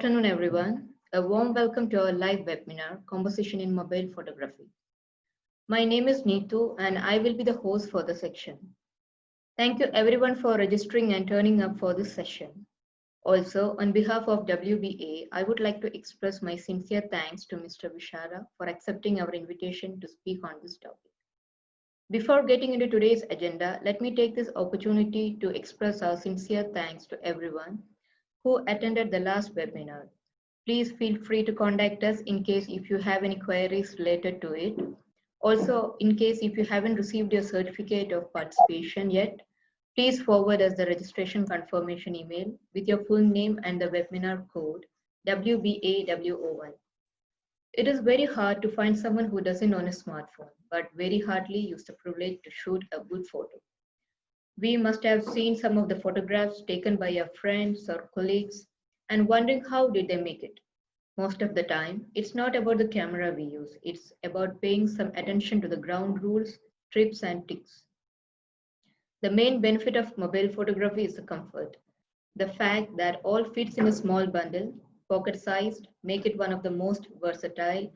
afternoon, everyone. A warm welcome to our live webinar, Composition in Mobile Photography. My name is Neetu, and I will be the host for the section. Thank you, everyone, for registering and turning up for this session. Also, on behalf of WBA, I would like to express my sincere thanks to Mr. Bishara for accepting our invitation to speak on this topic. Before getting into today's agenda, let me take this opportunity to express our sincere thanks to everyone who attended the last webinar. Please feel free to contact us in case if you have any queries related to it. Also, in case if you haven't received your certificate of participation yet, please forward us the registration confirmation email with your full name and the webinar code WBAWO1. It is very hard to find someone who doesn't own a smartphone, but very hardly use the privilege to shoot a good photo. We must have seen some of the photographs taken by your friends or colleagues and wondering how did they make it. Most of the time, it's not about the camera we use, it's about paying some attention to the ground rules, trips and ticks. The main benefit of mobile photography is the comfort. The fact that all fits in a small bundle, pocket-sized, make it one of the most versatile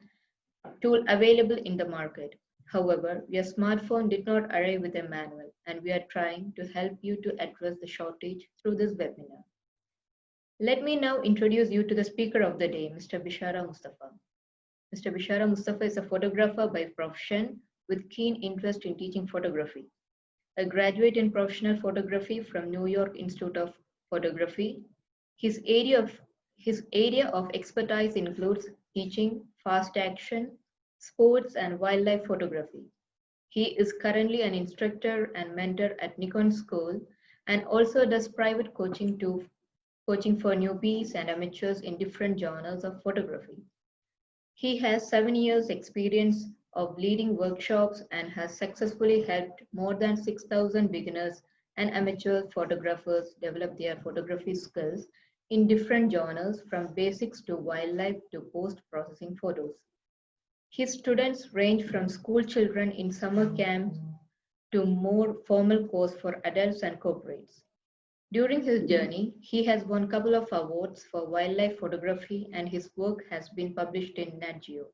tool available in the market. However, your smartphone did not arrive with a manual, and we are trying to help you to address the shortage through this webinar. Let me now introduce you to the speaker of the day, Mr. Bishara Mustafa. Mr. Bishara Mustafa is a photographer by profession with keen interest in teaching photography. A graduate in professional photography from New York Institute of Photography, his area of expertise includes teaching, fast action, sports, and wildlife photography. He is currently an instructor and mentor at Nikon School and also does private coaching for newbies and amateurs in different genres of photography. He has 7 years experience of leading workshops and has successfully helped more than 6,000 beginners and amateur photographers develop their photography skills in different genres from basics to wildlife to post-processing photos. His students range from school children in summer camps to more formal course for adults and corporates. During his journey, he has won a couple of awards for wildlife photography and his work has been published in NATGEO.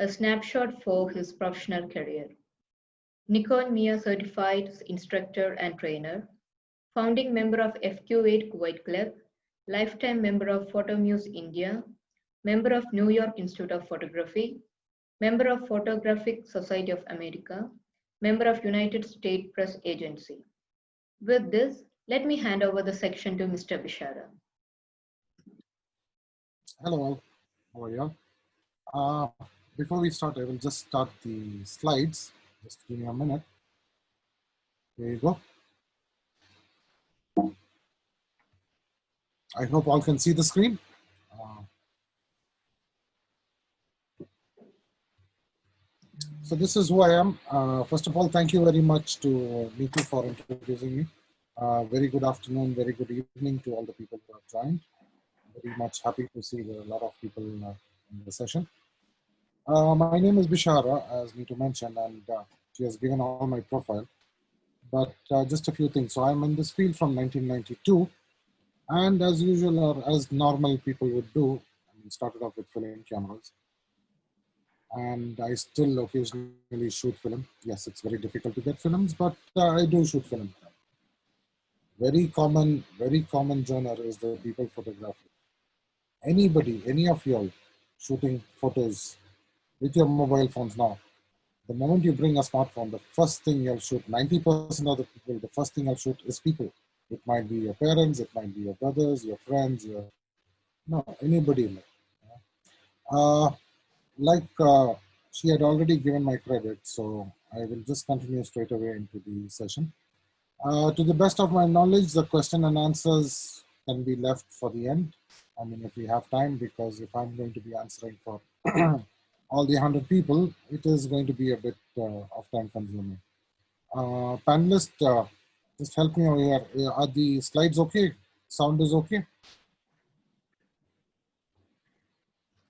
A snapshot for his professional career. Nikon MIA certified instructor and trainer, founding member of FQ8 Kuwait Club, lifetime member of PhotoMuse India, member of New York Institute of Photography, member of Photographic Society of America, member of United States Press Agency. With this, let me hand over the section to Mr. Bishara. Hello, how are you? Before we start, I will just start the slides. Just give me a minute. There you go. I hope all can see the screen. So this is who I am. First of all, thank you very much to Neetu for introducing me. Very good afternoon, very good evening to all the people who have joined. Very much happy to see there are a lot of people in the session. My name is Bishara, as Neetu mentioned, and she has given all my profile. But just a few things. So I'm in this field from 1992. And as usual, or as normal people would do, I started off with film cameras. And I still occasionally shoot film. Yes, it's very difficult to get films, but I do shoot film. Very common genre is the people photography. Anybody, any of you all shooting photos with your mobile phones now, the moment you bring a smartphone, the first thing you'll shoot, 90% of the people, the first thing I'll shoot is people. It might be your parents, it might be your brothers, your friends, anybody. She had already given my credit, so I will just continue straight away into the session. To the best of my knowledge, the question and answers can be left for the end. I mean, if we have time, because if I'm going to be answering for all the 100 people, it is going to be a bit of time consuming. Panelists, just help me over here. Are the slides okay? Sound is okay?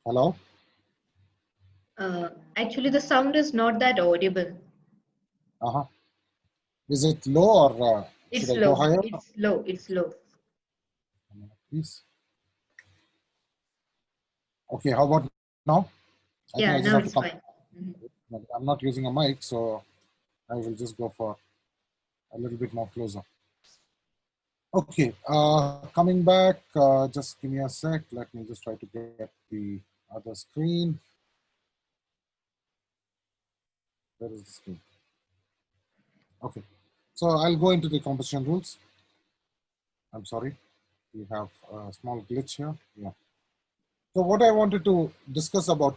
Hello? Actually, the sound is not that audible. Is it low or it's should I low. go higher? It's low. It's low. Please. Okay, how about now? I think Yeah, I just now have to it's come. fine. Mhm. I'm not using a mic, so I will just go for a little bit more closer. Okay, coming back, just give me a sec. Let me just try to get the other screen. Where is the screen? Okay, so I'll go into the composition rules. I'm sorry, we have a small glitch here. Yeah. So what I wanted to discuss about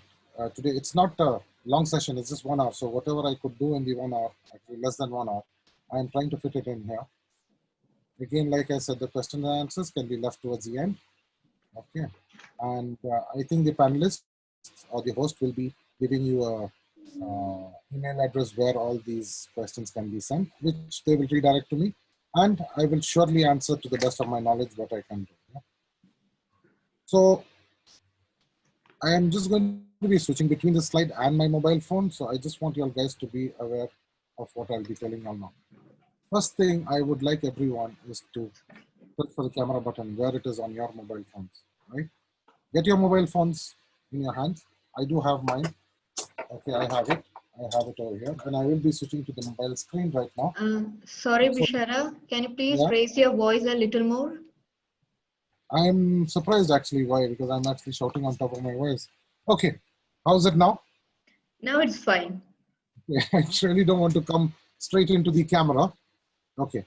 today, it's not a long session, it's just 1 hour. So whatever I could do in the 1 hour, actually less than 1 hour, I'm trying to fit it in here. Again, like I said, the question and answers can be left towards the end. Okay. And I think the panelists or the host will be giving you a email address where all these questions can be sent, which they will redirect to me. And I will surely answer to the best of my knowledge what I can do. Yeah? So I am just going to be switching between the slide and my mobile phone. So I just want you all guys to be aware of what I'll be telling you all now. First thing I would like everyone is to look for the camera button where it is on your mobile phones, right? Get your mobile phones in your hands. I do have mine. Okay, I have it. I have it over here. And I will be switching to the mobile screen right now. Sorry, So, Bishara, can you please yeah, raise your voice a little more? I'm surprised actually. Why? Because I'm actually shouting on top of my voice. Okay, how's it now? Now it's fine. I really don't want to come straight into the camera. Okay.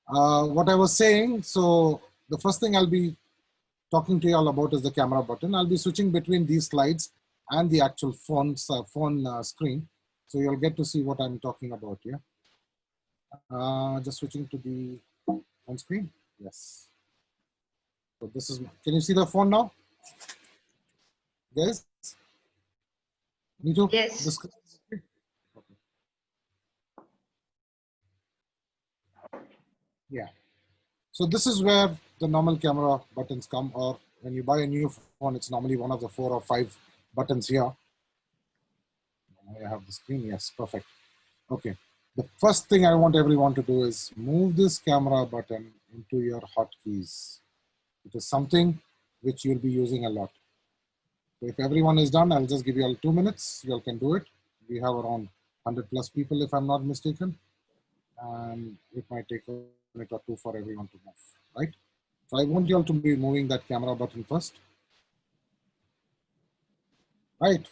What I was saying, so the first thing I'll be talking to you all about is the camera button. I'll be switching between these slides and the actual phone screen. So you'll get to see what I'm talking about here. Just switching to the phone screen. Yes. So this is, can you see the phone now? Guys? Me too? The Yes. screen? Okay. Yeah. So this is where the normal camera buttons come, or when you buy a new phone, it's normally one of the 4 or 5 buttons here. I have the screen, yes, perfect. Okay, the first thing I want everyone to do is move this camera button into your hotkeys. It is something which you'll be using a lot. So if everyone is done, I'll just give you all 2 minutes, you all can do it. We have around 100 plus people if I'm not mistaken, and it might take a minute or two for everyone to move, right? So I want you all to be moving that camera button first. Right,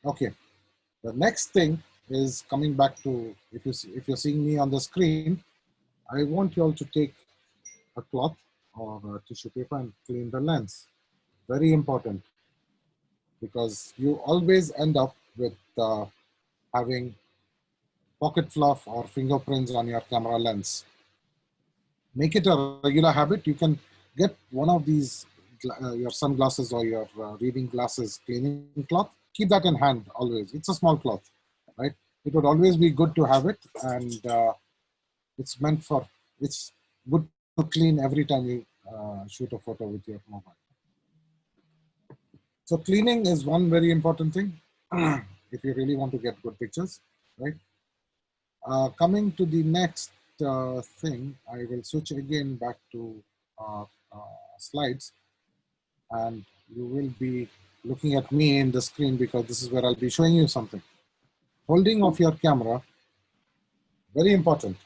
okay. The next thing is coming back to, if you're seeing me on the screen, I want you all to take a cloth or a tissue paper and clean the lens. Very important, because you always end up with having pocket fluff or fingerprints on your camera lens. Make it a regular habit. You can get one of these, your sunglasses or your reading glasses cleaning cloth. Keep that in hand always. It's a small cloth, right? It would always be good to have it, and it's meant for, it's good to clean every time you shoot a photo with your mobile. So cleaning is one very important thing if you really want to get good pictures, right? Coming to the next thing, I will switch again back to slides, and you will be looking at me in the screen because this is where I'll be showing you something. Holding of your camera, very important.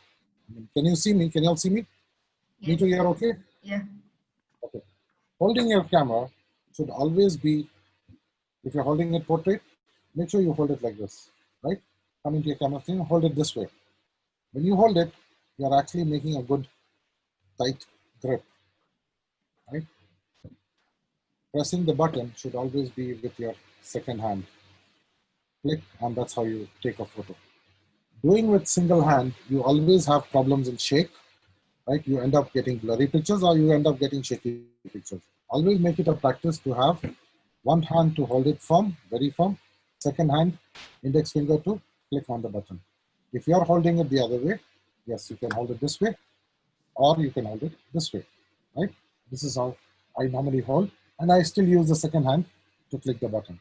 Can you see me? Can you all see me? Me Yes. too, you're okay? Yeah. Okay. Holding your camera should always be, if you're holding it portrait, make sure you hold it like this, right? Come into your camera screen, hold it this way. When you hold it, you're actually making a good tight grip, right? Pressing the button should always be with your second hand. Click, and that's how you take a photo. Doing with single hand, you always have problems in shake, right? You end up getting blurry pictures or you end up getting shaky pictures. Always make it a practice to have one hand to hold it firm, very firm, second hand, index finger to click on the button. If you're holding it the other way, yes, you can hold it this way, or you can hold it this way, right? This is how I normally hold, and I still use the second hand to click the button.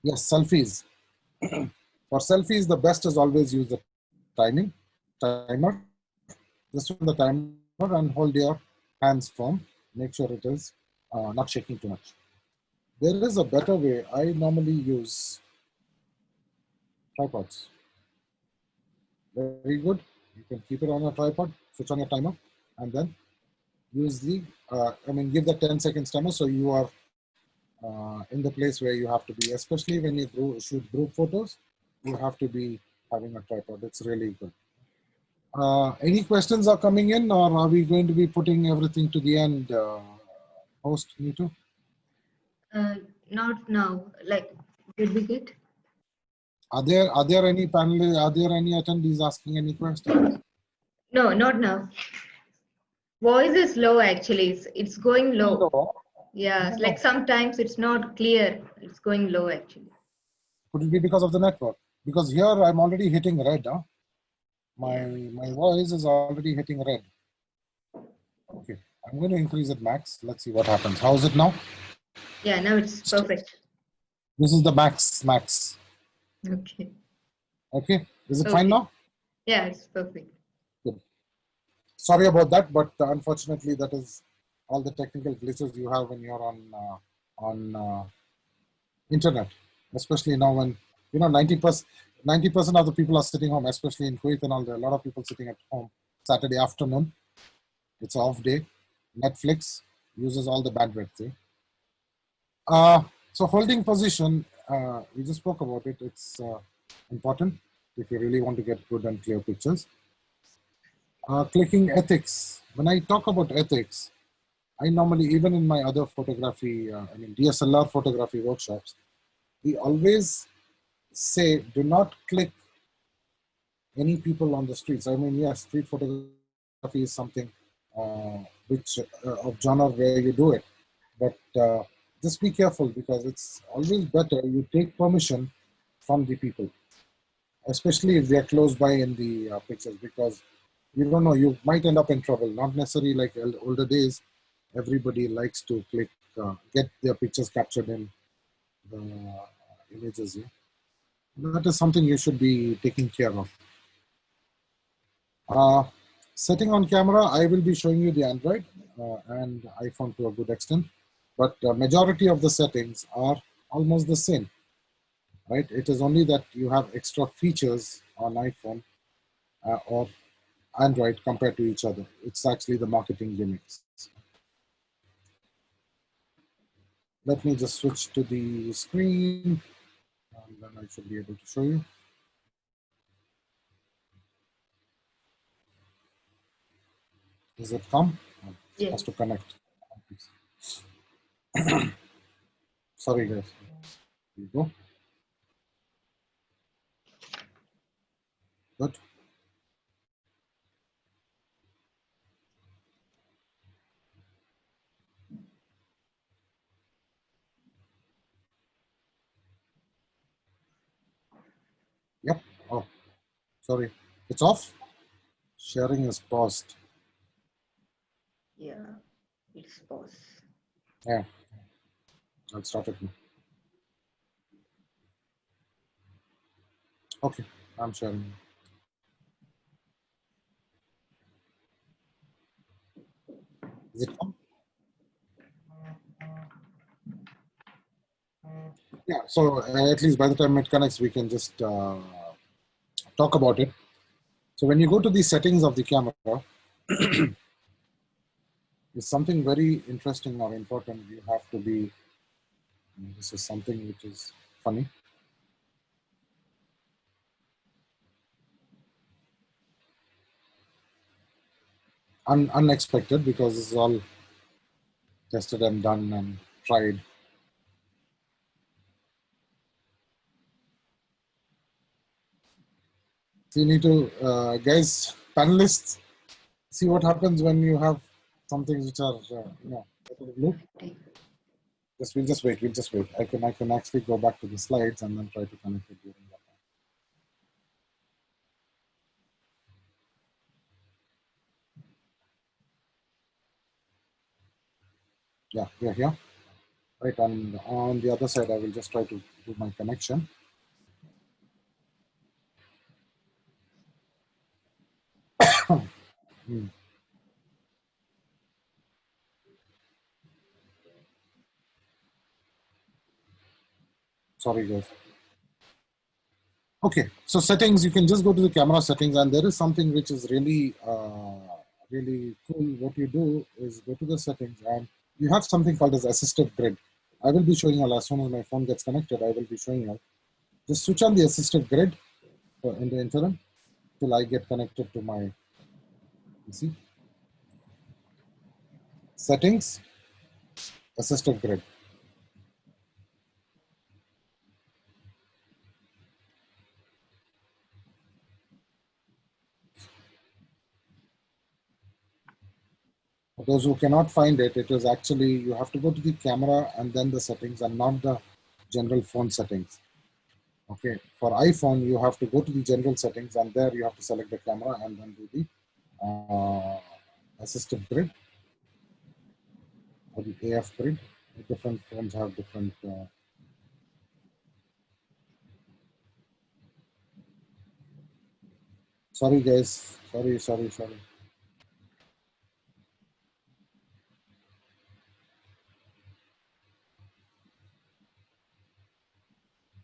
Yes, selfies. For selfies, the best is always use the timer. Just on the timer and hold your hands firm. Make sure it is not shaking too much. There is a better way. I normally use tripods. Very good. You can keep it on a tripod, switch on your timer, and then use the, give that 10 seconds timer so you are in the place where you have to be, especially when you shoot group photos, you have to be having a tripod. It's really good. Any questions are coming in, or are we going to be putting everything to the end, host Neetu? Not now. Like, did we get? Are there any panelists, are there any attendees asking any questions? No, not now. Voice is low actually. It's going low. Hello. Yeah, like sometimes it's not clear. It's going low actually. Could it be because of the network? Because here I'm already hitting red. Huh? Yeah. My voice is already hitting red. Okay, I'm going to increase it max. Let's see what happens. How is it now? Yeah, now it's perfect. This is the max. Okay. Okay, is it fine Okay. now? Yeah, it's perfect. Good. Sorry about that, but unfortunately, that is all the technical glitches you have when you're on internet, especially now when 90% of the people are sitting home, especially in Kuwait and all. There are a lot of people sitting at home Saturday afternoon. It's off day. Netflix uses all the bandwidth. So holding position, we just spoke about it. It's important if you really want to get good and clear pictures. Clicking ethics. When I talk about ethics, I normally, even in my other photography, DSLR photography workshops, we always say, do not click any people on the streets. I mean, yes, street photography is something which of genre where you do it, but just be careful because it's always better you take permission from the people, especially if they're close by in the pictures, because you don't know, you might end up in trouble. Not necessarily like older days, everybody likes to click, get their pictures captured in the images. Yeah? That is something you should be taking care of. Setting on camera, I will be showing you the Android and iPhone to a good extent, but majority of the settings are almost the same, right? It is only that you have extra features on iPhone or Android compared to each other. It's actually the marketing gimmicks. Let me just switch to the screen, and then I should be able to show you. Does it come? It has Yes. to connect. Sorry, guys. Here you go. Good. Yep. Oh, sorry. It's off. Sharing is paused. Yeah. It's pause. Yeah. I'll start it now. Okay. I'm sharing. Is it on? Yeah. So at least by the time it connects, we can just talk about it. So when you go to the settings of the camera, it's something very interesting or important. You have to be, this is something which is funny. Unexpected, because this is all tested and done and tried. So you need to, guys, panelists, see what happens when you have some things which are, blue. We'll just wait. We'll just wait. I can actually go back to the slides and then try to connect it during that time. Yeah, we are here. Right, and on the other side, I will just try to do my connection. Hmm. Sorry, guys. Okay, so settings, you can just go to the camera settings, and there is something which is really, really cool. What you do is go to the settings, and you have something called as assistive grid. I will be showing you as soon as my phone gets connected. I will be showing you. Just switch on the assistive grid in the interim till I get connected to my PC. Settings, assistive grid. For those who cannot find it, it is actually, you have to go to the camera and then the settings and not the general phone settings. Okay, for iPhone, you have to go to the general settings and there you have to select the camera and then do the assistive grid or the AF grid. Different phones have different. Sorry, guys. Sorry.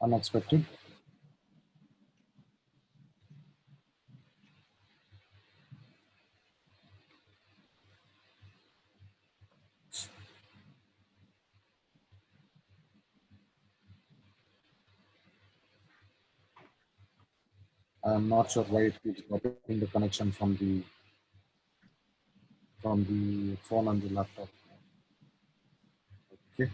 Unexpected. I'm not sure why it keeps dropping the connection from the phone and the laptop. Okay.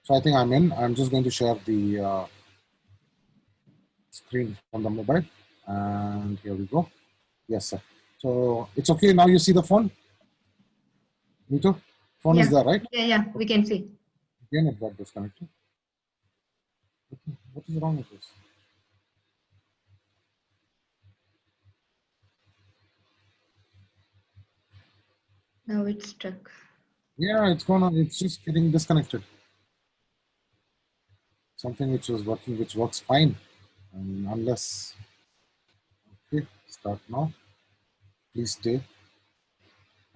So I think I'm in. I'm just going to share the screen from the mobile, and here we go. Yes, sir. So it's okay. Now you see the phone. Me too. Phone is there, right? Yeah, we can see. Again, it got disconnected. What is wrong with this? Now it's stuck. Yeah, it's just getting disconnected. Something which was working, which works fine. Unless, okay, start now. Please stay.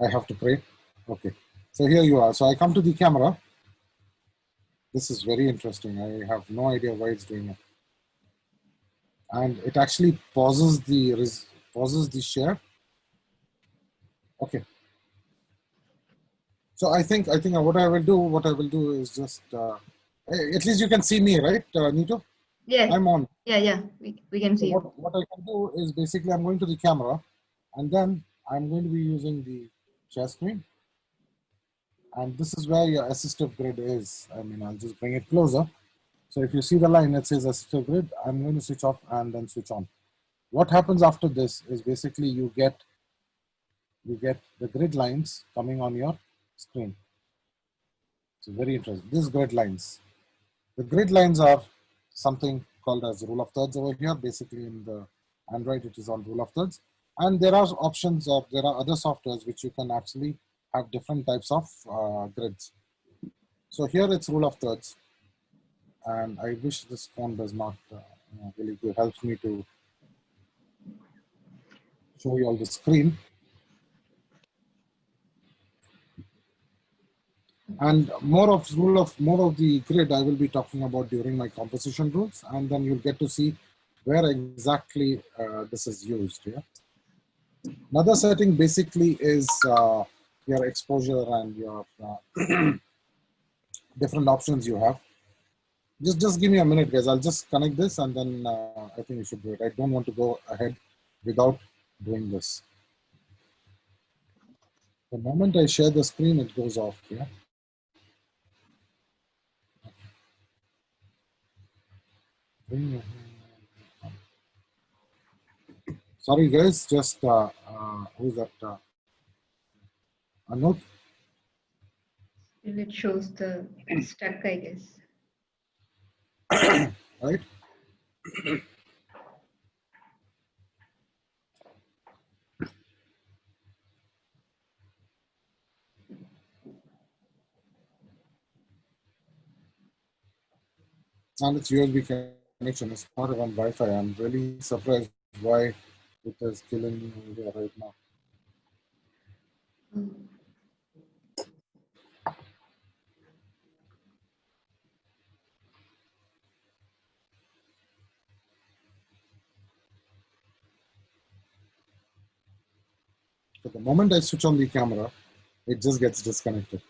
I have to pray. Okay. So here you are. So I come to the camera. This is very interesting. I have no idea why it's doing it. And it actually pauses the share. Okay. So I think what I will do is just at least you can see me, right, Nito? Yeah. I'm on. Yeah. We can see. So what I can do is basically I'm going to the camera, and then I'm going to be using the share screen, and this is where your assistive grid is. I mean, I'll just bring it closer. So if you see the line that says assistive grid, I'm going to switch off and then switch on. What happens after this is basically you get the grid lines coming on your screen. So very interesting. These grid lines. The grid lines are something called as rule of thirds over here. Basically in the Android, it is on rule of thirds. And there are options, or there are other softwares which you can actually have different types of grids. So here it's rule of thirds. And I wish this phone does not really helps me to show you all the screen. And more of the grid I will be talking about during my composition rules, and then you'll get to see where exactly this is used. Yeah. Another setting basically is your exposure and your different options you have. Just give me a minute, guys. I'll just connect this, and then I think we should do it. I don't want to go ahead without doing this. The moment I share the screen, it goes off. Yeah. Sorry, guys. Just who's that? Anup. It shows the stuck, I guess. Right. And it's USB connection. It's not even Wi-Fi. I'm really surprised why it is killing me here right now. So the moment I switch on the camera, it just gets disconnected.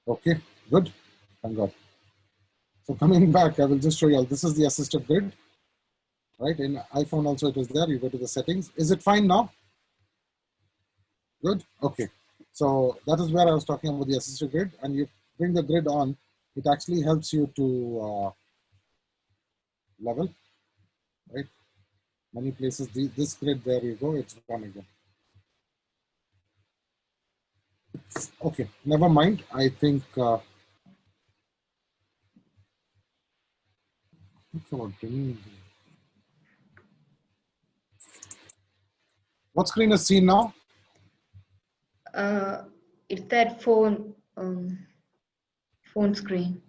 Okay, good. Thank God. So coming back, I will just show you all. This is the assistive grid, right? In iPhone also it is there. You go to the settings. Is it fine now? Good. Okay. So that is where I was talking about the assistive grid, and you bring the grid on. It actually helps you to level, right? Many places, this grid, there you go, it's gone again. Okay, never mind. I think, what screen is seen now? It's that phone screen.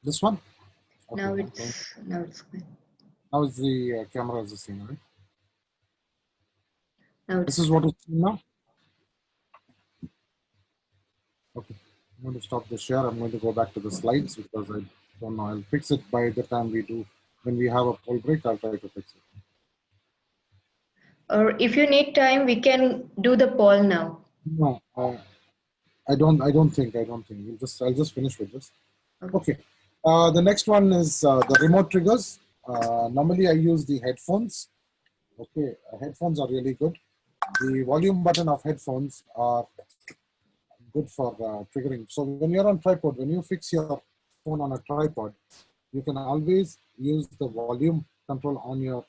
This one? Okay, Now it's good. now it's the camera is the same, right? Now This is what is seen now? Okay, I'm going to stop the share. I'm going to go back to the slides because I don't know. I'll fix it by the time we do. When we have a poll break, I'll try to fix it. Or if you need time, we can do the poll now. No, I don't think. I'll just finish with this. Okay. The next one is the remote triggers. Normally I use the headphones. Okay, headphones are really good. The volume button of headphones are good for triggering. So when you're on tripod, when you fix your phone on a tripod, you can always use the volume control on your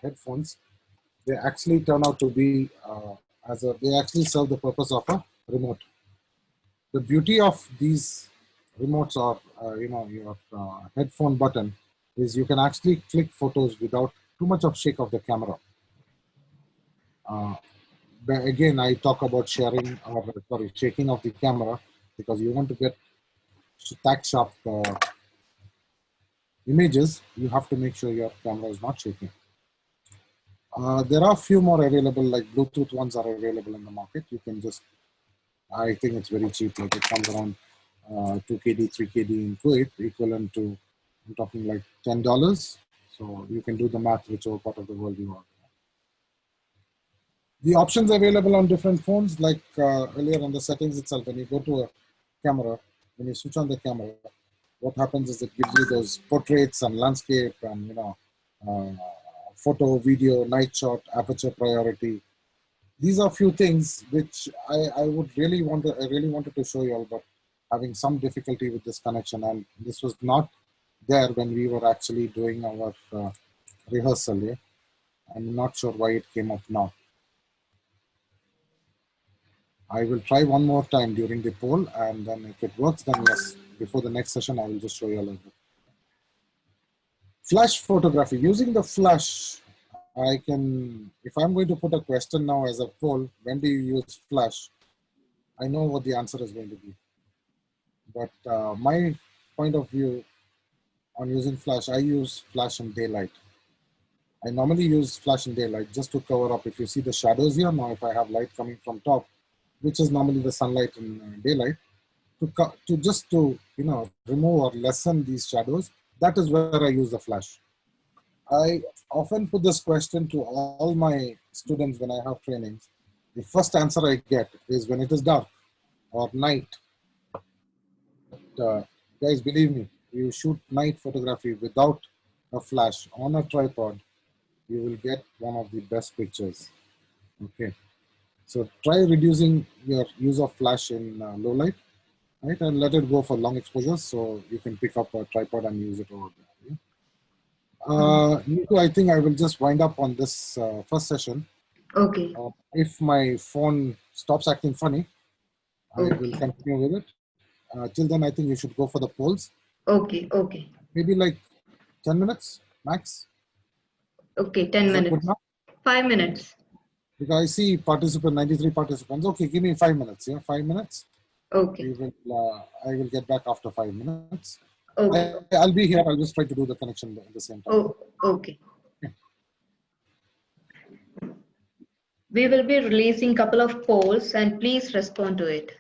headphones. They actually turn out to be they actually serve the purpose of a remote. The beauty of these remotes or your headphone button is you can actually click photos without too much of shake of the camera. But again, I talk about sharing or shaking of the camera because you want to get tack sharp images. You have to make sure your camera is not shaking. There are a few more available, like Bluetooth ones are available in the market. You can just, I think it's very cheap. Like it comes around 2 KD, 3 KD in Kuwait, equivalent to, I'm talking like $10. So you can do the math, whichever part of the world you are. The options available on different phones, like earlier on the settings itself, when you go to a camera, when you switch on the camera, what happens is it gives you those portraits and landscape and, photo, video, night shot, aperture priority. These are few things which I really wanted to show you all, but having some difficulty with this connection, and this was not there when we were actually doing our rehearsal here. I'm not sure why it came up now. I will try one more time during the poll, and then if it works, then yes, before the next session, I will just show you a little bit. Flash photography. Using the flash, I can, if I'm going to put a question now as a poll, when do you use flash? I know what the answer is going to be. But my point of view on using flash, I use flash in daylight. I normally use flash in daylight just to cover up. If you see the shadows here, now if I have light coming from top, which is normally the sunlight in daylight, to just to remove or lessen these shadows, that is where I use the flash. I often put this question to all my students when I have trainings. The first answer I get is when it is dark or night. Guys, believe me, you shoot night photography without a flash on a tripod, you will get one of the best pictures. Okay, so try reducing your use of flash in low light, right, and let it go for long exposures so you can pick up a tripod and use it over there. Yeah? I think I will just wind up on this first session. Okay. If my phone stops acting funny, I will continue with it. Till then, I think you should go for the polls. Okay. Maybe like 10 minutes max. Okay, 10 minutes. 5 minutes. Because I see 93 participants. Okay, give me 5 minutes. Yeah, 5 minutes. Okay. I will get back after 5 minutes. Okay. I'll be here. I'll just try to do the connection at the same time. Oh, okay. We will be releasing a couple of polls and please respond to it.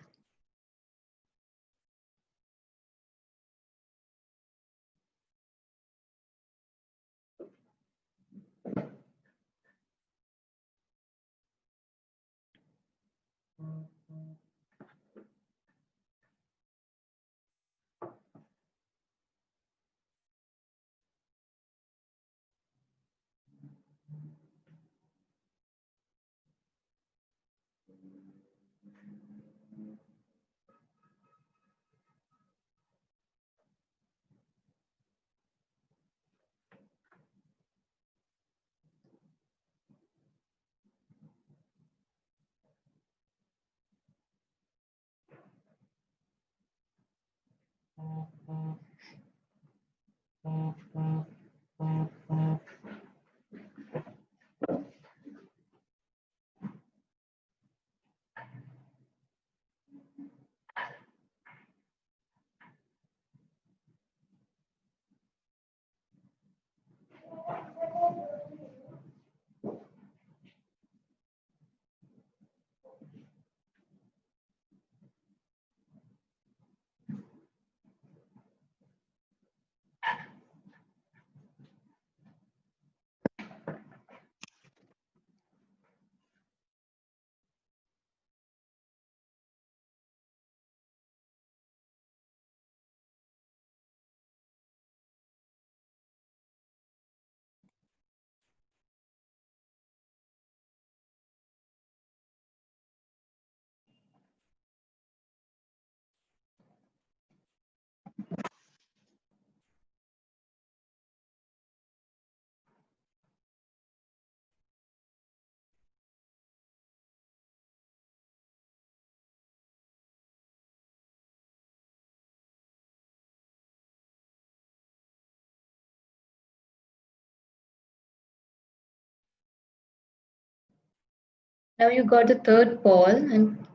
Now you got the third poll, and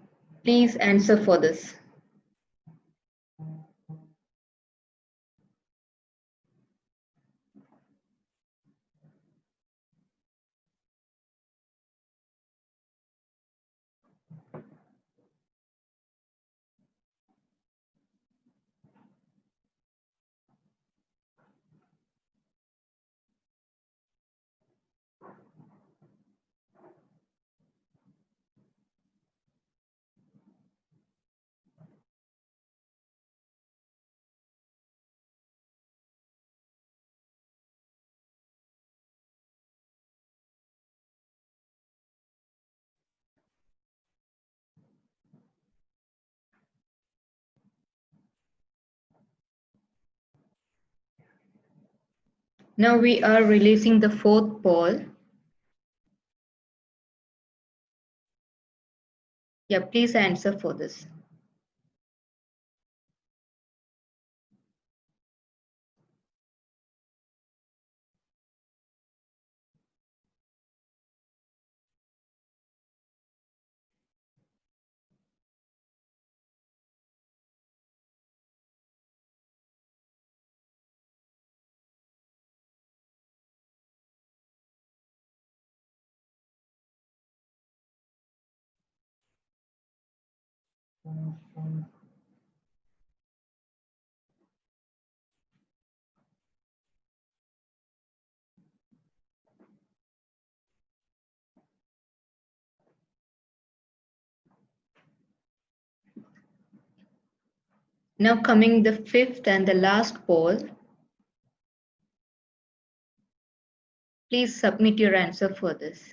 please answer for this. Now we are releasing the fourth poll. Yeah, please answer for this. Now coming the fifth and the last poll. Please submit your answer for this.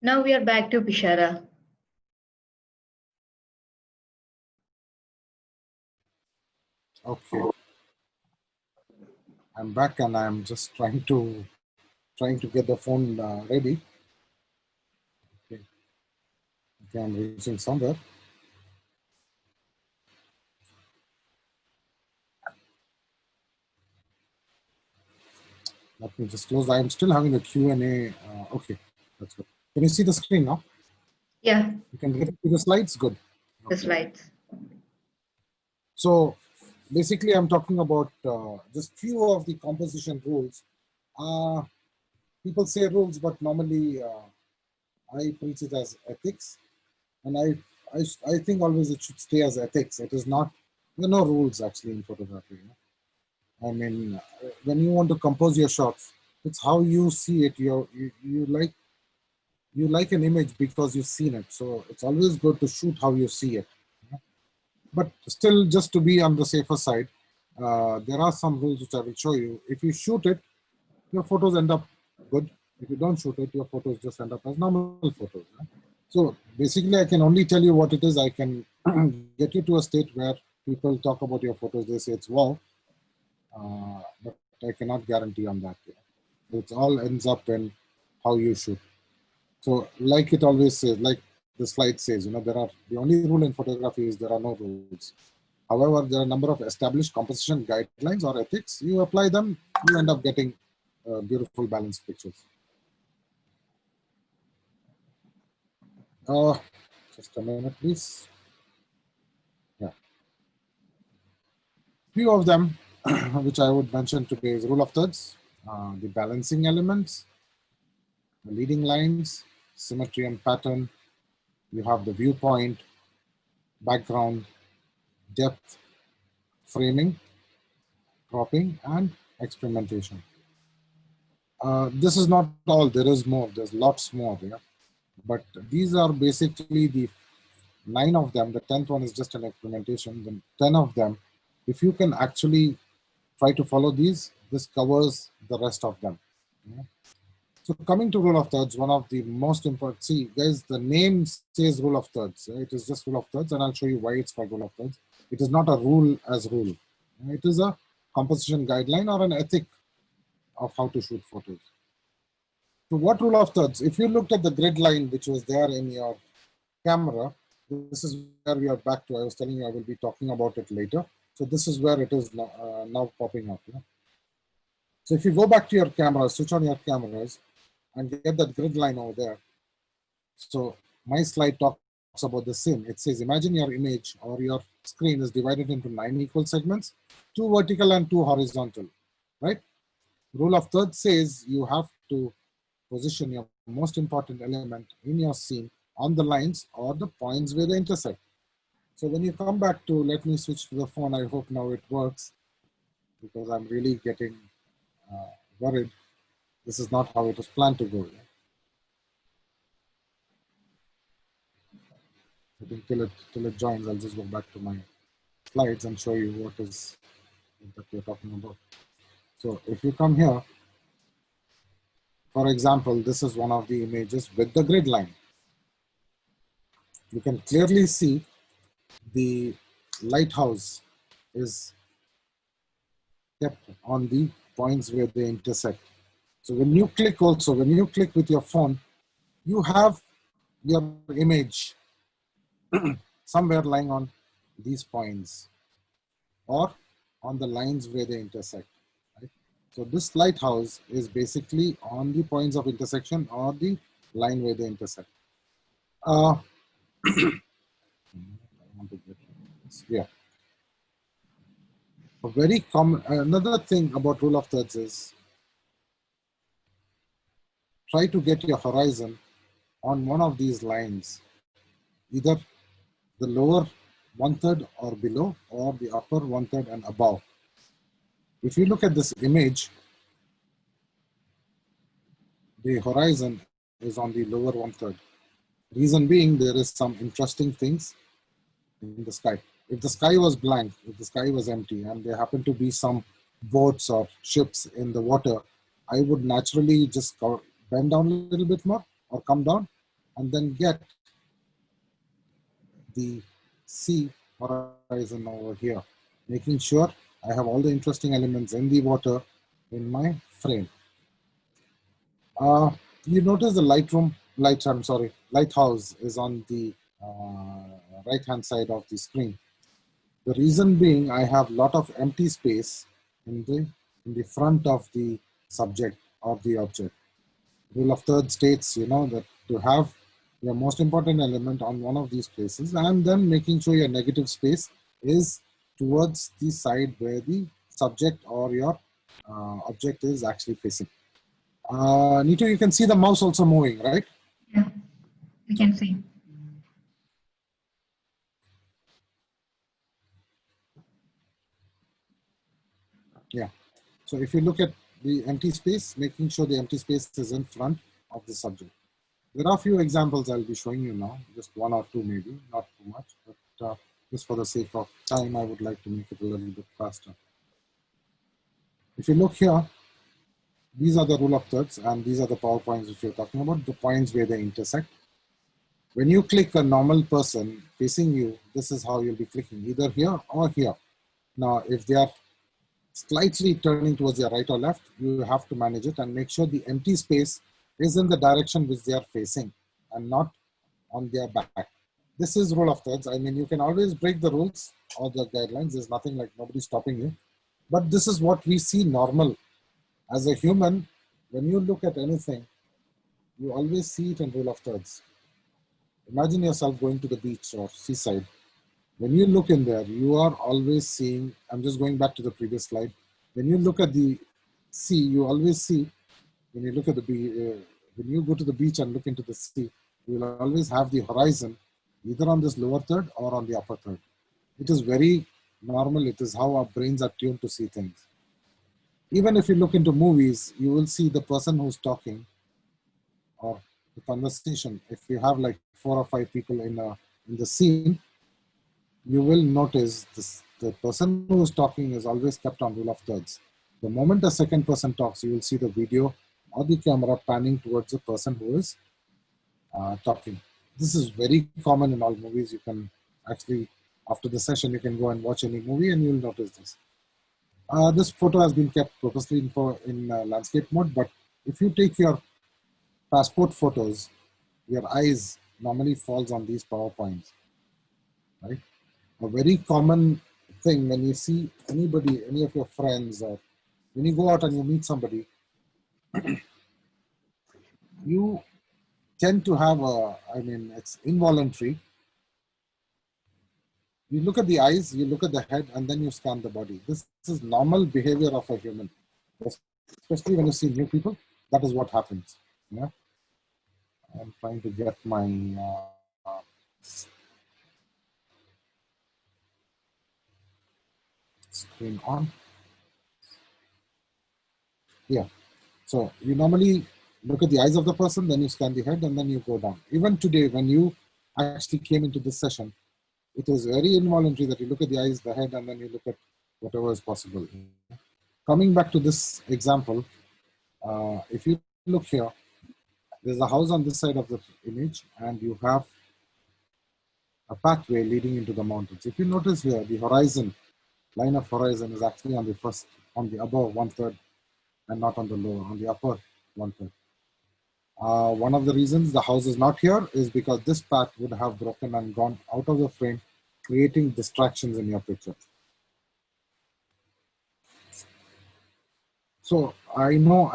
Now we are back to Bishara. Okay, I'm back and I'm just trying to get the phone ready. Okay. Okay, I'm reaching somewhere. Let me just close. I'm still having a Q&A. Okay, that's good. Can you see the screen now? Yeah, You can get to the slides? Good. the Okay. slides. So basically, I'm talking about just few of the composition rules. People say rules, but normally I preach it as ethics. And I think always it should stay as ethics. It is not, there are no rules actually in photography. You know? I mean, when you want to compose your shots, it's how you see it. You like an image because you've seen it. So it's always good to shoot how you see it. You know? But still, just to be on the safer side, there are some rules which I will show you. If you shoot it, your photos end up good. If you don't shoot it, your photos just end up as normal photos. Right? So basically, I can only tell you what it is. I can get you to a state where people talk about your photos. They say it's wow, but I cannot guarantee on that. Yeah. It all ends up in how you shoot. So, like it always says, like the slide says, you know, the only rule in photography is there are no rules. However, there are a number of established composition guidelines or ethics. You apply them, you end up getting beautiful balanced pictures. Uh, just a minute, please. Yeah. Few of them, which I would mention today, is rule of thirds, the balancing elements, the leading lines, symmetry and pattern. You have the viewpoint, background, depth, framing, cropping, and experimentation. This is not all. There is more. There's lots more. Yeah, but these are basically the 9 of them. The 10th one is just an experimentation. The 10 of them, if you can actually try to follow these, this covers the rest of them. Yeah. So coming to rule of thirds, one of the most important, see guys, the name says rule of thirds. It is just rule of thirds, and I'll show you why it's called rule of thirds. It is not a rule as rule. It is a composition guideline or an ethic of how to shoot photos. So what rule of thirds? If you looked at the grid line which was there in your camera, this is where we are back to. I was telling you I will be talking about it later. So this is where it is now popping up. Yeah? So if you go back to your camera, switch on your cameras and get that grid line over there. So my slide talks about the same. It says, imagine your image or your screen is divided into 9 equal segments, 2 vertical and 2 horizontal, right? Rule of thirds says you have to position your most important element in your scene on the lines or the points where they intersect. So when you come back to, let me switch to the phone. I hope now it works because I'm really getting worried. This is not how it was planned to go. I think till it joins, I'll just go back to my slides and show you what is that we're talking about. So if you come here, for example, this is one of the images with the grid line. You can clearly see the lighthouse is kept on the points where they intersect. So when you click also, when you click with your phone, you have your image somewhere lying on these points or on the lines where they intersect. Right? So this lighthouse is basically on the points of intersection or the line where they intersect. I want to get this. Yeah. A very common, another thing about rule of thirds is try to get your horizon on one of these lines, either the lower 1/3 or below, or the upper 1/3 and above. If you look at this image, the horizon is on the lower 1/3. Reason being, there is some interesting things in the sky. If the sky was blank, if the sky was empty, and there happen to be some boats or ships in the water, I would naturally just bend down a little bit more or come down and then get the sea horizon over here, making sure I have all the interesting elements in the water in my frame. You notice the lighthouse is on the right hand side of the screen. The reason being I have a lot of empty space in the front of the subject or the object. Rule of third states, that to have your most important element on one of these places and then making sure your negative space is towards the side where the subject or your object is actually facing. Neetu, you can see the mouse also moving, right? Yeah, we can see. Yeah. So if you look at the empty space, making sure the empty space is in front of the subject. There are a few examples I'll be showing you now, just one or two maybe, not too much, but just for the sake of time, I would like to make it a little bit faster. If you look here, these are the rule of thirds and these are the power points which we're talking about, the points where they intersect. When you click a normal person facing you, this is how you'll be clicking, either here or here. Now, if they are slightly turning towards your right or left, you have to manage it and make sure the empty space is in the direction which they are facing and not on their back. This is rule of thirds. I mean, you can always break the rules or the guidelines. There's nothing like nobody's stopping you. But this is what we see normal. As a human, when you look at anything, you always see it in rule of thirds. Imagine yourself going to the beach or seaside. When you look in there, you are always seeing, I'm just going back to the previous slide. When you look at the sea, you always see, when you look at when you go to the beach and look into the sea, you will always have the horizon either on this lower third or on the upper third. It is very normal. It is how our brains are tuned to see things. Even if you look into movies, you will see the person who's talking or the conversation. If you have like 4 or 5 people in the scene, you will notice this, the person who is talking is always kept on rule of thirds. The moment a second person talks, you will see the video or the camera panning towards the person who is talking. This is very common in all movies. You can actually, after the session, you can go and watch any movie and you'll notice this. This photo has been kept purposely in landscape mode, but if you take your passport photos, your eyes normally falls on these PowerPoints, right? A very common thing when you see anybody, any of your friends, or when you go out and you meet somebody, you tend to have it's involuntary. You look at the eyes, you look at the head, and then you scan the body. This is normal behavior of a human, especially when you see new people. That is what happens. Yeah, I'm trying to get my screen on. Yeah. So you normally look at the eyes of the person, then you scan the head, and then you go down. Even today, when you actually came into this session, it is very involuntary that you look at the eyes, the head, and then you look at whatever is possible. Coming back to this example, if you look here, there's a house on this side of the image, and you have a pathway leading into the mountains. If you notice here, the horizon, line of horizon is actually on the above 1/3, and not on the lower, on the upper 1/3. One of the reasons the house is not here is because this path would have broken and gone out of the frame, creating distractions in your picture. So I know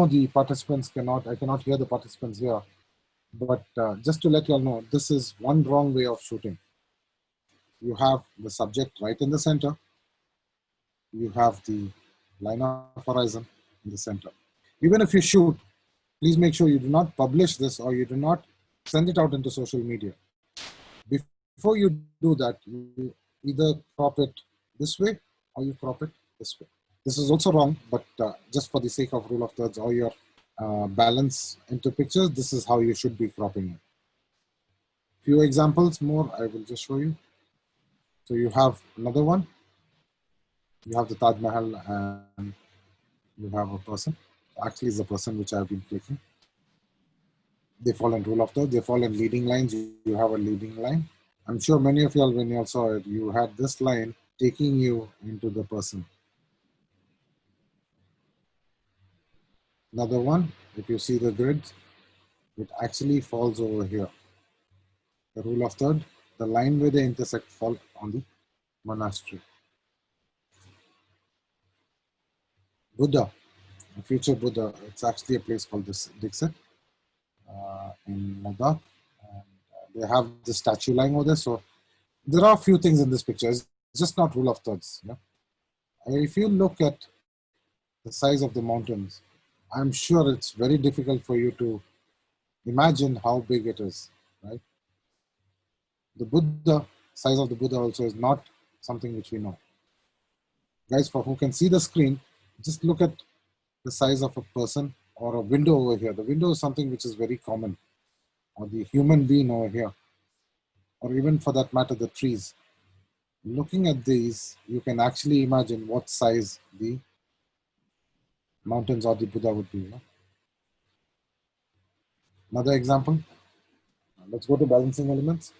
the participants I cannot hear the participants here, but just to let you all know, this is one wrong way of shooting. You have the subject right in the center. You have the line of horizon in the center. Even if you shoot, please make sure you do not publish this or you do not send it out into social media. Before you do that, you either crop it this way or you crop it this way. This is also wrong, but just for the sake of rule of thirds or your balance into pictures, this is how you should be cropping it. Few examples more, I will just show you. So you have another one. You have the Taj Mahal and you have a person. Actually, it's the person which I've been clicking. They fall in rule of thirds, they fall in leading lines. You have a leading line. I'm sure many of y'all, when you all saw it, you had this line taking you into the person. Another one, if you see the grid, it actually falls over here. The rule of third, the line where they intersect fall on the monastery. Buddha, a future Buddha, it's actually a place called this Dixit in Ladakh. And they have the statue lying over there. So there are a few things in this picture. It's just not rule of thirds. Yeah? If you look at the size of the mountains, I'm sure it's very difficult for you to imagine how big it is, right? The Buddha, size of the Buddha also is not something which we know. Guys, for who can see the screen, just look at the size of a person or a window over here. The window is something which is very common, or the human being over here, or even for that matter, the trees. Looking at these, you can actually imagine what size the mountains or the Buddha would be. Yeah? Another example, let's go to balancing elements.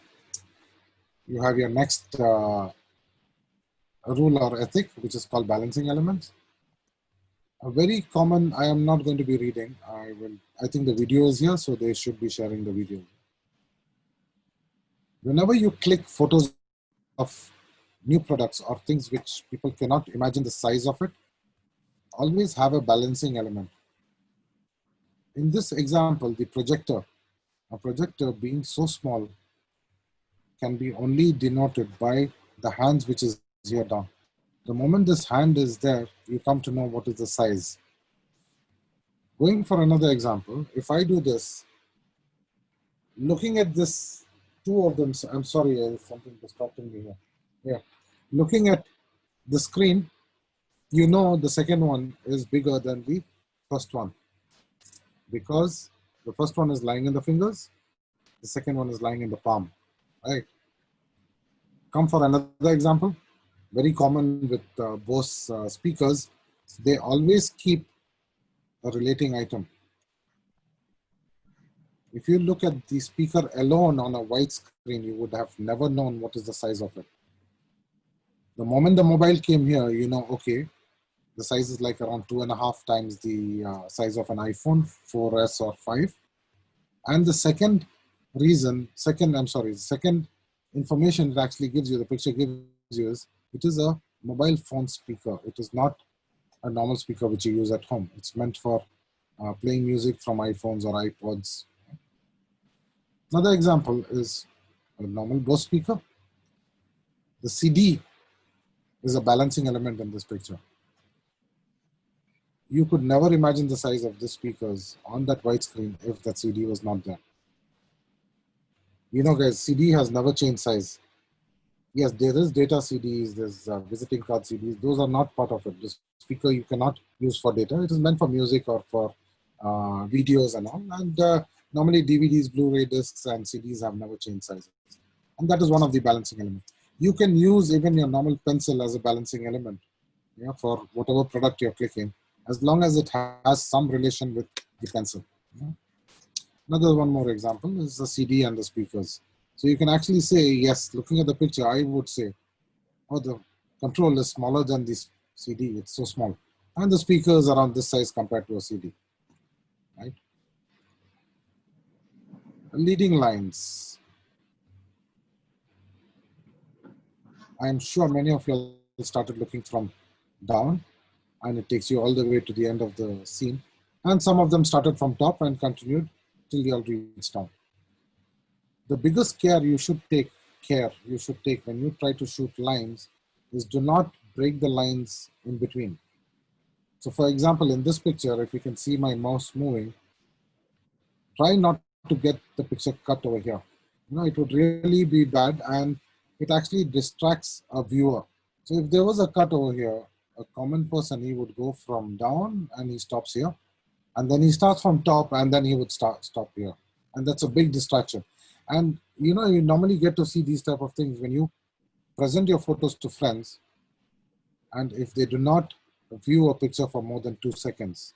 You have your next rule or ethic, which is called balancing elements. A very common, I am not going to be reading. I think the video is here, so they should be sharing the video. Whenever you click photos of new products or things which people cannot imagine the size of it, always have a balancing element. In this example, the projector, a projector being so small can be only denoted by the hands which is here down. The moment this hand is there, you come to know what is the size. Going for another example, if I do this, looking at this, two of them, I'm sorry, there's something distracting me here. Yeah, looking at the screen, you know the second one is bigger than the first one because the first one is lying in the fingers, the second one is lying in the palm, right? Come for another example, very common with Bose speakers, they always keep a relating item. If you look at the speaker alone on a white screen, you would have never known what is the size of it. The moment the mobile came here, you know, okay, the size is like around 2.5 times the size of an iPhone 4S or 5. And the second second information it actually gives you, the picture gives you is, it is a mobile phone speaker. It is not a normal speaker which you use at home. It's meant for playing music from iPhones or iPods. Another example is a normal Bose speaker. The CD is a balancing element in this picture. You could never imagine the size of the speakers on that white screen if that CD was not there. You know, guys, CD has never changed size. Yes, there is data CDs, there's visiting card CDs. Those are not part of it. The speaker you cannot use for data. It is meant for music or for videos and all. And normally DVDs, Blu-ray discs, and CDs have never changed sizes. And that is one of the balancing elements. You can use even your normal pencil as a balancing element, yeah, for whatever product you're clicking, as long as it has some relation with the pencil. Yeah. Another one more example is the CD and the speakers. So you can actually say, yes, looking at the picture, I would say, oh, the control is smaller than this CD, it's so small. And the speaker is around this size compared to a CD, right? Leading lines. I'm sure many of you started looking from down and it takes you all the way to the end of the scene. And some of them started from top and continued till you all reached down. The biggest care you should take when you try to shoot lines is do not break the lines in between. So for example, in this picture, if you can see my mouse moving, try not to get the picture cut over here. You know, it would really be bad and it actually distracts a viewer. So if there was a cut over here, a common person, he would go from down and he stops here. And then he starts from top and then he would stop here. And that's a big distraction. And you know, you normally get to see these type of things when you present your photos to friends. And if they do not view a picture for more than 2 seconds,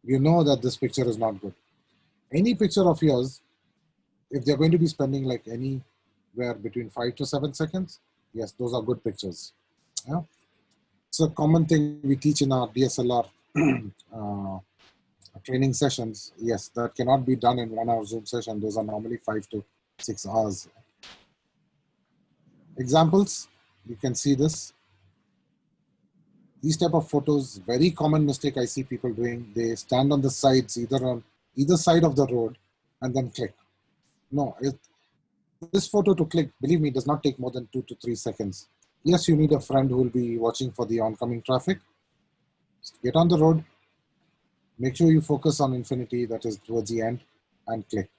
you know that this picture is not good. any picture of yours, if they're going to be spending like anywhere between 5 to 7 seconds, yes, those are good pictures. Yeah? It's a common thing we teach in our DSLR training sessions. Yes, that cannot be done in 1 hour Zoom session. Those are normally 5 to 6 hours. Examples, you can see this. These type of photos, very common mistake I see people doing. They stand on the sides, either on either side of the road, and then click. No, this photo to click, believe me, does not take more than 2 to 3 seconds. Yes, you need a friend who will be watching for the oncoming traffic. Just get on the road, make sure you focus on infinity, that is towards the end, and click.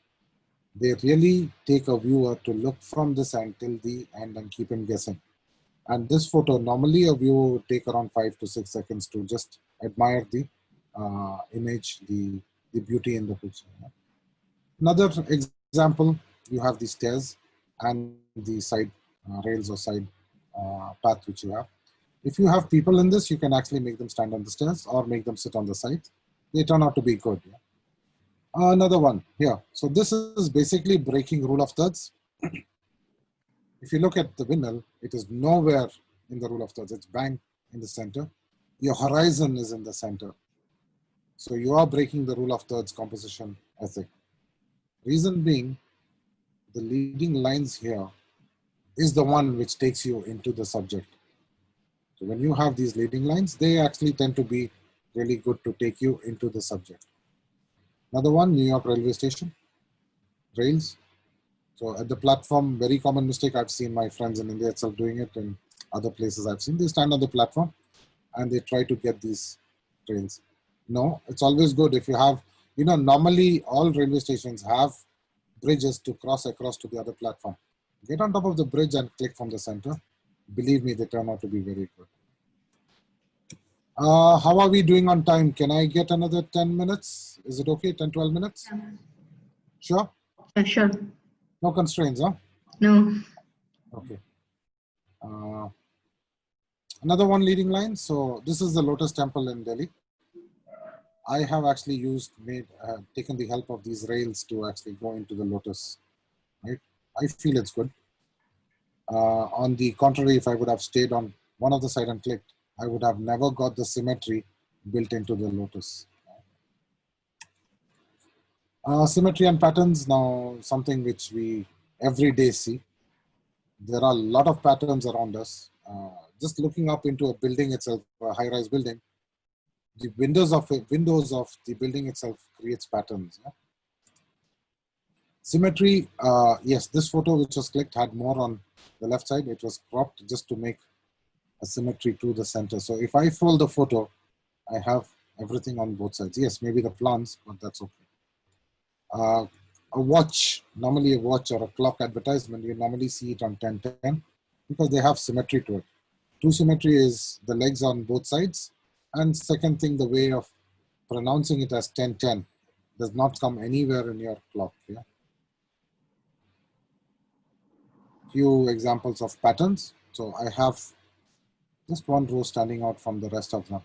They really take a viewer to look from this end till the end and keep him guessing. And this photo, normally a viewer would take around 5 to 6 seconds to just admire the image, the beauty in the picture. Another example, you have the stairs and the side rails or side path which you have. If you have people in this, you can actually make them stand on the stairs or make them sit on the side. They turn out to be good. Another one here. So this is basically breaking rule of thirds. If you look at the windmill, it is nowhere in the rule of thirds. It's bang in the center. Your horizon is in the center. So you are breaking the rule of thirds composition ethic. Reason being, the leading lines here is the one which takes you into the subject. So when you have these leading lines, they actually tend to be really good to take you into the subject. Another one, New York railway station, rails. So at the platform, very common mistake I've seen my friends in India itself doing it, and other places I've seen, they stand on the platform and they try to get these trains. No, it's always good if you have, normally all railway stations have bridges to cross across to the other platform. Get on top of the bridge and click from the center. Believe me, they turn out to be very good. How are we doing on time? Can I get another 10 minutes? Is it okay? 10, 12 minutes? Sure? Sure. No constraints, huh? No. Okay. Another one leading line. So this is the Lotus Temple in Delhi. I have actually taken the help of these rails to actually go into the Lotus. Right? I feel it's good. On the contrary, if I would have stayed on one of the side and clicked, I would have never got the symmetry built into the Lotus. Symmetry and patterns, now something which we every day see. There are a lot of patterns around us. Just looking up into a building itself, a high-rise building, the windows of the building itself creates patterns. Yeah? Symmetry, yes, this photo which was clicked had more on the left side. It was cropped just to make a symmetry to the center. So if I fold the photo, I have everything on both sides. Yes, maybe the plants, but that's okay. A watch, normally a watch or a clock advertisement, you normally see it on 10:10 because they have symmetry to it. True symmetry is the legs on both sides. And second thing, the way of pronouncing it as 10:10 does not come anywhere in your clock. Yeah? Few examples of patterns. So I have just one row standing out from the rest of them.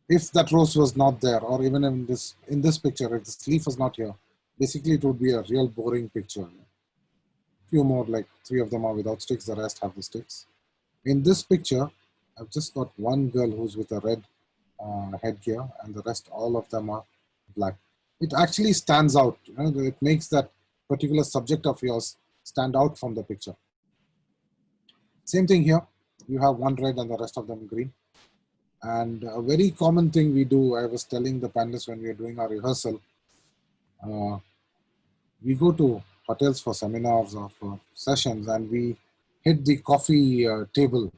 If that row was not there, or even in this picture, if the sleeve was not here, basically it would be a real boring picture. Few more, like 3 of them are without sticks, the rest have the sticks. In this picture, I've just got one girl who's with a red headgear, and the rest, all of them are black. It actually stands out. It makes that particular subject of yours stand out from the picture. Same thing here. You have one red and the rest of them green. And a very common thing we do, I was telling the panelists when we were doing our rehearsal, we go to hotels for seminars or for sessions, and we hit the coffee table.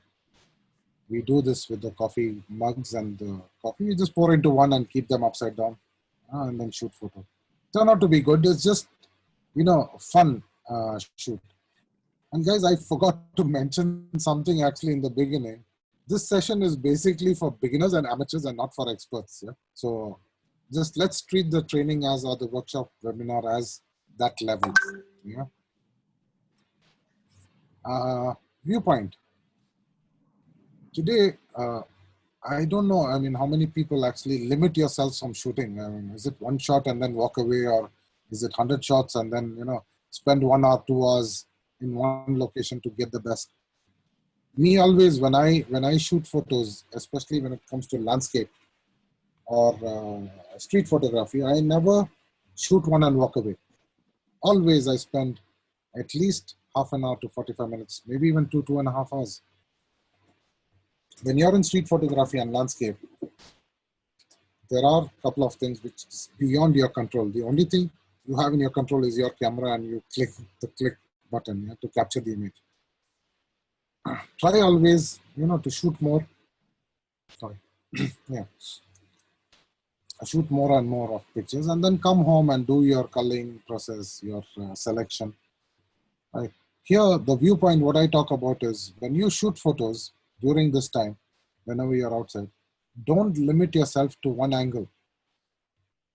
We do this with the coffee mugs and the coffee. We just pour into one and keep them upside down and then shoot photo. Turn out to be good. It's just, fun shoot. And guys, I forgot to mention something actually in the beginning. This session is basically for beginners and amateurs and not for experts. Yeah? So just let's treat the training or the workshop webinar as that level. Yeah. Viewpoint. Today, I don't know, how many people actually limit yourselves from shooting? Is it one shot and then walk away, or Is it 100 shots and then, spend 1 hour, 2 hours in one location to get the best? Me always, when I shoot photos, especially when it comes to landscape or street photography, I never shoot one and walk away. Always I spend at least half an hour to 45 minutes, maybe even 2.5 hours. When you're in street photography and landscape, there are a couple of things which is beyond your control. The only thing you have in your control is your camera, and you click the click button to capture the image. Try always, to shoot more. Sorry. Yeah. Shoot more and more of pictures, and then come home and do your culling process, your selection. Right. Here, the viewpoint, what I talk about is when you shoot photos during this time, whenever you're outside, don't limit yourself to one angle.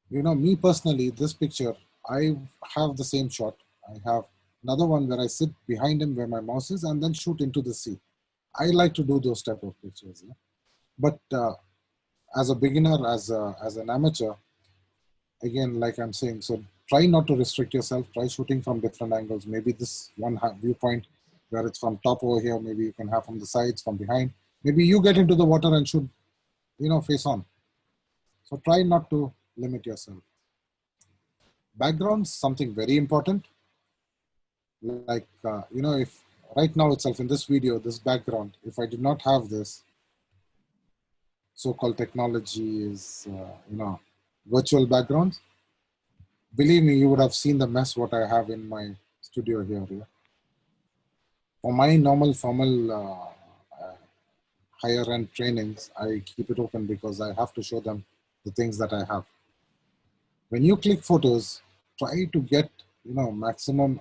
Me personally, this picture, I have the same shot. I have another one where I sit behind him where my mouse is and then shoot into the sea. I like to do those type of pictures. Yeah? But as a beginner, as an amateur, again, like I'm saying, so try not to restrict yourself. Try shooting from different angles. Maybe this one viewpoint where it's from top over here, maybe you can have from the sides, from behind. Maybe you get into the water and shoot, face on. So try not to limit yourself. Backgrounds, something very important. Like, if right now itself in this video, this background, if I did not have this so-called technology is, virtual backgrounds, believe me, you would have seen the mess what I have in my studio here. Yeah? For my normal formal higher end trainings, I keep it open because I have to show them the things that I have. When you click photos, try to get, maximum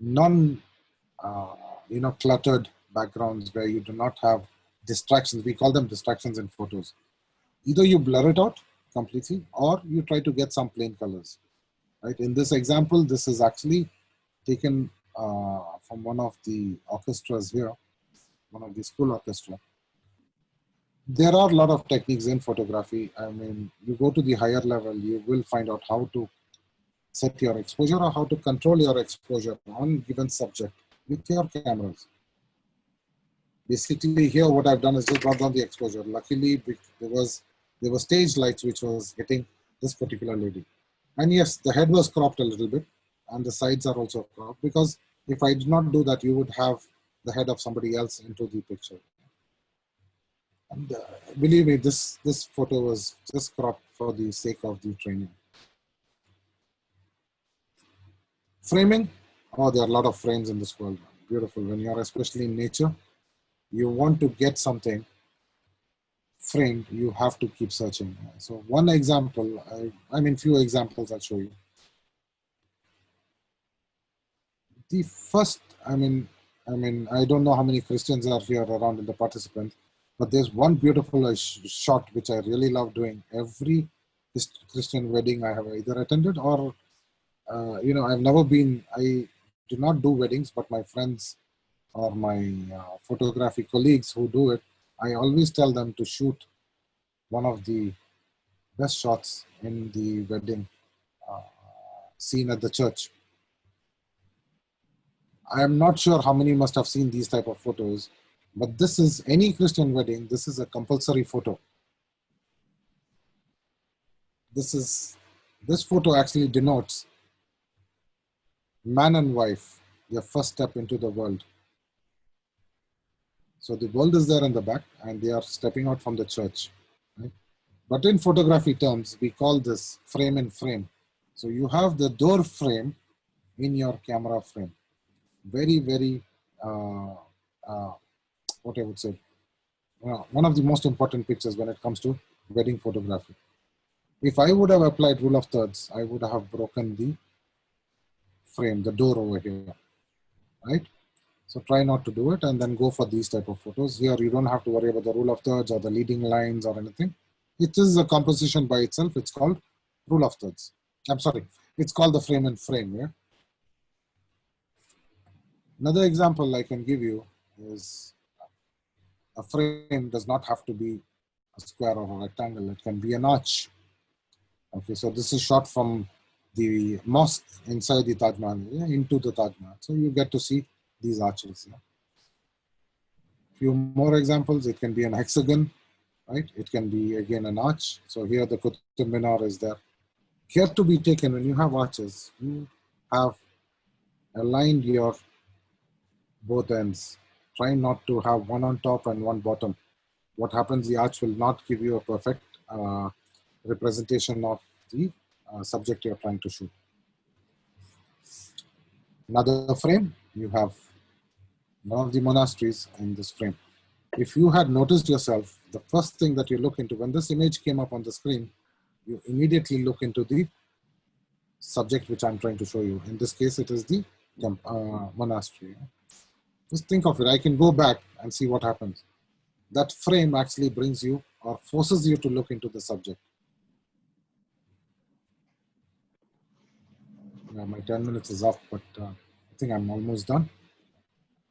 non, cluttered backgrounds where you do not have distractions. We call them distractions in photos. Either you blur it out completely or you try to get some plain colors. Right? In this example, this is actually taken from one of the orchestras here, one of the school orchestra. There are a lot of techniques in photography. I mean, you go to the higher level, you will find out how to set your exposure or how to control your exposure on given subject with your cameras. Basically here what I've done is just brought down the exposure. Luckily there were stage lights which was hitting this particular lady. And yes, the head was cropped a little bit and the sides are also cropped, because if I did not do that, you would have the head of somebody else into the picture. And believe me, this photo was just cropped for the sake of the training. Framing, oh, there are a lot of frames in this world. Beautiful. When you're especially in nature, you want to get something framed, you have to keep searching. So one example, I mean few examples I'll show you. The first, I don't know how many Christians are here around in the participants, but there's one beautiful shot which I really love doing. Every Christian wedding I have either attended or, I've never been, I do not do weddings, but my friends or my photography colleagues who do it, I always tell them to shoot one of the best shots in the wedding scene at the church. I am not sure how many must have seen these type of photos, but this is any Christian wedding. This is a compulsory photo. This photo actually denotes man and wife, their first step into the world. So the world is there in the back and they are stepping out from the church. Right? But in photography terms, we call this frame in frame. So you have the door frame in your camera frame. Very, very, what I would say, one of the most important pictures when it comes to wedding photography. If I would have applied rule of thirds, I would have broken the frame, the door over here, right? So try not to do it and then go for these type of photos. Here you don't have to worry about the rule of thirds or the leading lines or anything. It is a composition by itself. It's called rule of thirds. I'm sorry, it's called the frame and frame. Yeah. Another example I can give you is a frame does not have to be a square or a rectangle. It can be an arch. Okay, so this is shot from the mosque inside the Taj Mahal, into the Taj Mahal. So you get to see these arches. Few more examples. It can be an hexagon, right? It can be again an arch. So here the Qutb Minar is there. Care to be taken when you have arches. You have aligned your both ends. Try not to have one on top and one bottom. What happens? The arch will not give you a perfect representation of the subject you're trying to shoot. Another frame, you have one of the monasteries in this frame. If you had noticed yourself, the first thing that you look into, when this image came up on the screen, you immediately look into the subject which I'm trying to show you. In this case, it is the monastery. Just think of it. I can go back and see what happens. That frame actually brings you or forces you to look into the subject. Yeah, my 10 minutes is up, but I think I'm almost done.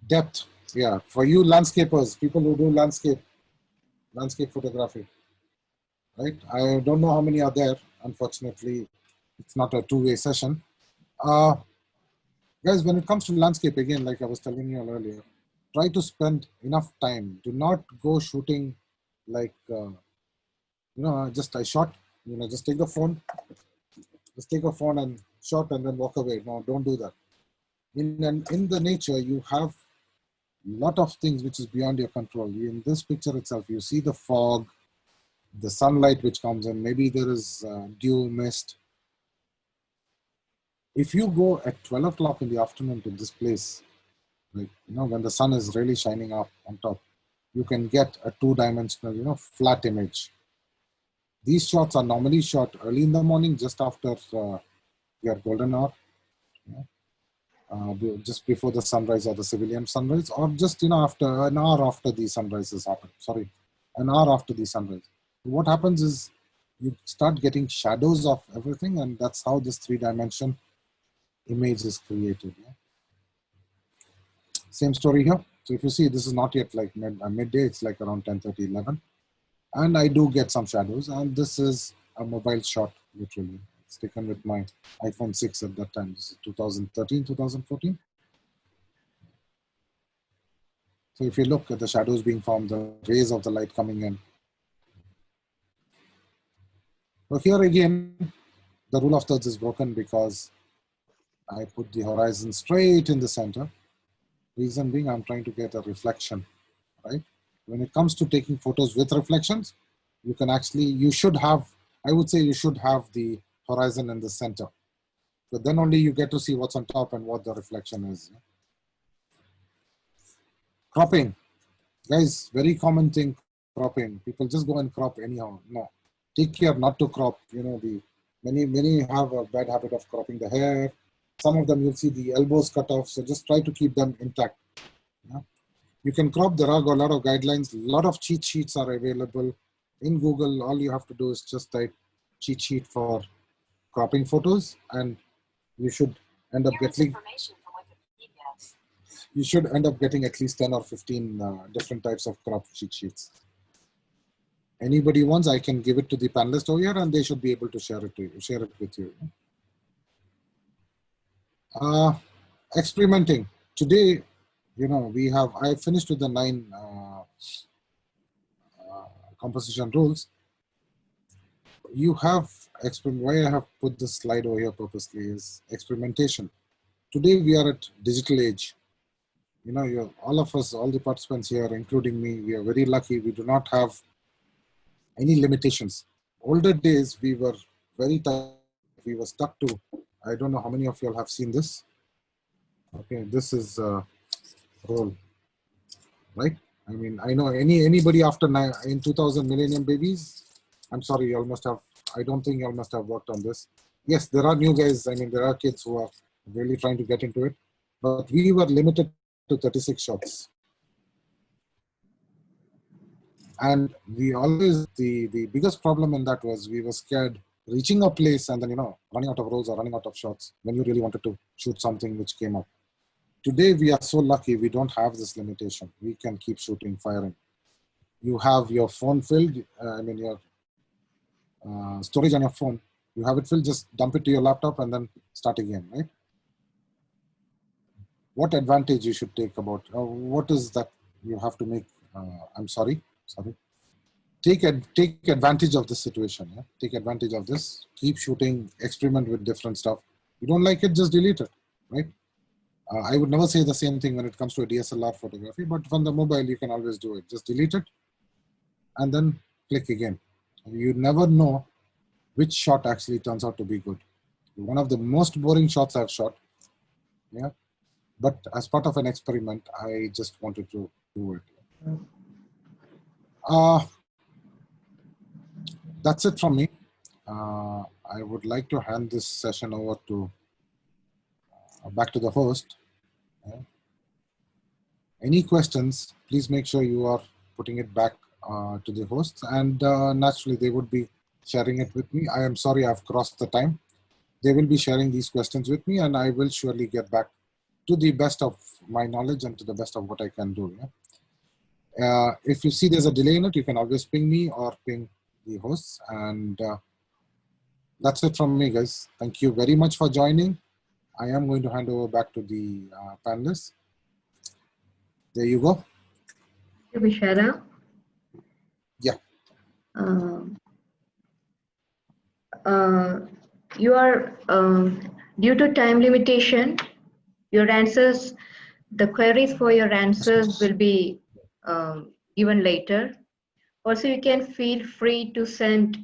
Depth. Yeah, for you landscapers, people who do landscape photography, right? I don't know how many are there. Unfortunately, it's not a two-way session. Guys, when it comes to landscape, again, like I was telling you earlier, try to spend enough time. Do not go shooting like, just I shot, just take the phone, and shot and then walk away. No, don't do that. In the nature, you have lot of things which is beyond your control. In this picture itself, you see the fog, the sunlight which comes in, maybe there is dew, mist. If you go at 12 o'clock in the afternoon to this place, like, when the sun is really shining up on top, you can get a two-dimensional, flat image. These shots are normally shot early in the morning, just after your golden hour. Just before the sunrise or the civilian sunrise, or just after an hour after the sunrise has happened. Sorry, an hour after the sunrise. What happens is you start getting shadows of everything, and that's how this three-dimension image is created. Same story here. So if you see, this is not yet like midday, it's like around 10:30, 11. And I do get some shadows, and this is a mobile shot, literally. It's taken with my iPhone 6 at that time. This is 2013, 2014. So if you look at the shadows being formed, the rays of the light coming in. So here again, the rule of thirds is broken because I put the horizon straight in the center. Reason being, I'm trying to get a reflection, right? When it comes to taking photos with reflections, you should have, I would say you should have the horizon in the center. But then only you get to see what's on top and what the reflection is. Cropping. Guys, very common thing, cropping. People just go and crop anyhow. No, take care not to crop. Many have a bad habit of cropping the hair. Some of them you'll see the elbows cut off. So just try to keep them intact. You can crop. There are a lot of guidelines. A lot of cheat sheets are available in Google. All you have to do is just type cheat sheet for cropping photos, and you should end up getting. You should end up getting at least 10 or 15 different types of crop cheat sheets. Anybody wants, I can give it to the panelists over here, and they should be able to share it with you. Experimenting. Today, I finished with the 9 composition rules. You have, why I have put this slide over here purposely is experimentation. Today we are at digital age. All of us, all the participants here, including me, we are very lucky. We do not have any limitations. Older days, we were very tight. We were stuck to, I don't know how many of you all have seen this. Okay, this is roll, right? I mean, I know anybody after in 2000 Millennium Babies, I'm sorry, you all must have, I don't think you all must have worked on this. Yes, there are new guys. I mean, there are kids who are really trying to get into it, but we were limited to 36 shots. And we always, the biggest problem in that was we were scared reaching a place and then, running out of rolls or running out of shots when you really wanted to shoot something which came up. Today, we are so lucky we don't have this limitation. We can keep shooting, firing. You have your phone filled, your storage on your phone. You have it filled, just dump it to your laptop and then start again, right? What advantage you should take about, what is that you have to make, I'm sorry. Take advantage of this situation. Yeah? Take advantage of this. Keep shooting, experiment with different stuff. You don't like it, just delete it, right? I would never say the same thing when it comes to a DSLR photography, but from the mobile, you can always do it. Just delete it and then click again. You never know which shot actually turns out to be good. One of the most boring shots I've shot, yeah, but as part of an experiment, I just wanted to do it. That's it from me. I would like to hand this session over to back to the host. Yeah. Any questions, please make sure you are putting it back to the hosts, and naturally they would be sharing it with me. I am sorry I've crossed the time. They will be sharing these questions with me, and I will surely get back to the best of my knowledge and to the best of what I can do. Yeah? If you see there's a delay in it, you can always ping me or ping the hosts, and that's it from me, guys. Thank you very much for joining. I am going to hand over back to the panelists. There you go. Thank you, Bishara. Yeah. You are, due to time limitation, your answers, the queries for your answers will be given later. Also, you can feel free to send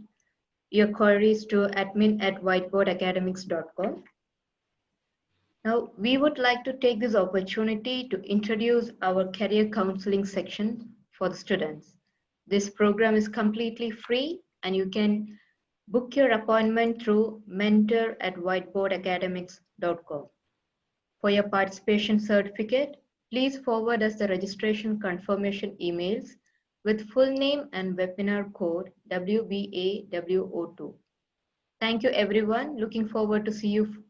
your queries to admin@whiteboardacademics.com. Now, we would like to take this opportunity to introduce our career counseling section for the students. This program is completely free, and you can book your appointment through mentor@whiteboardacademics.com. For your participation certificate, please forward us the registration confirmation emails with full name and webinar code WBAWO2. Thank you, everyone. Looking forward to see you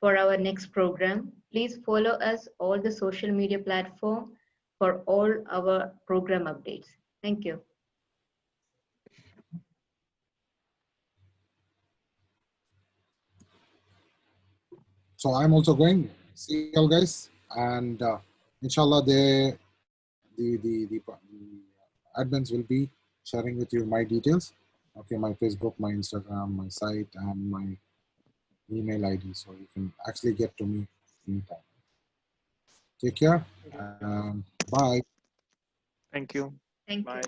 for our next program. Please follow us all the social media platform for all our program updates. Thank you. So I'm also going. See you all, guys, and inshallah, the admins will be sharing with you my details. Okay, my Facebook, my Instagram, my site, and my email ID, so you can actually get to me anytime. Take care and bye. Thank you. Thank you. Bye.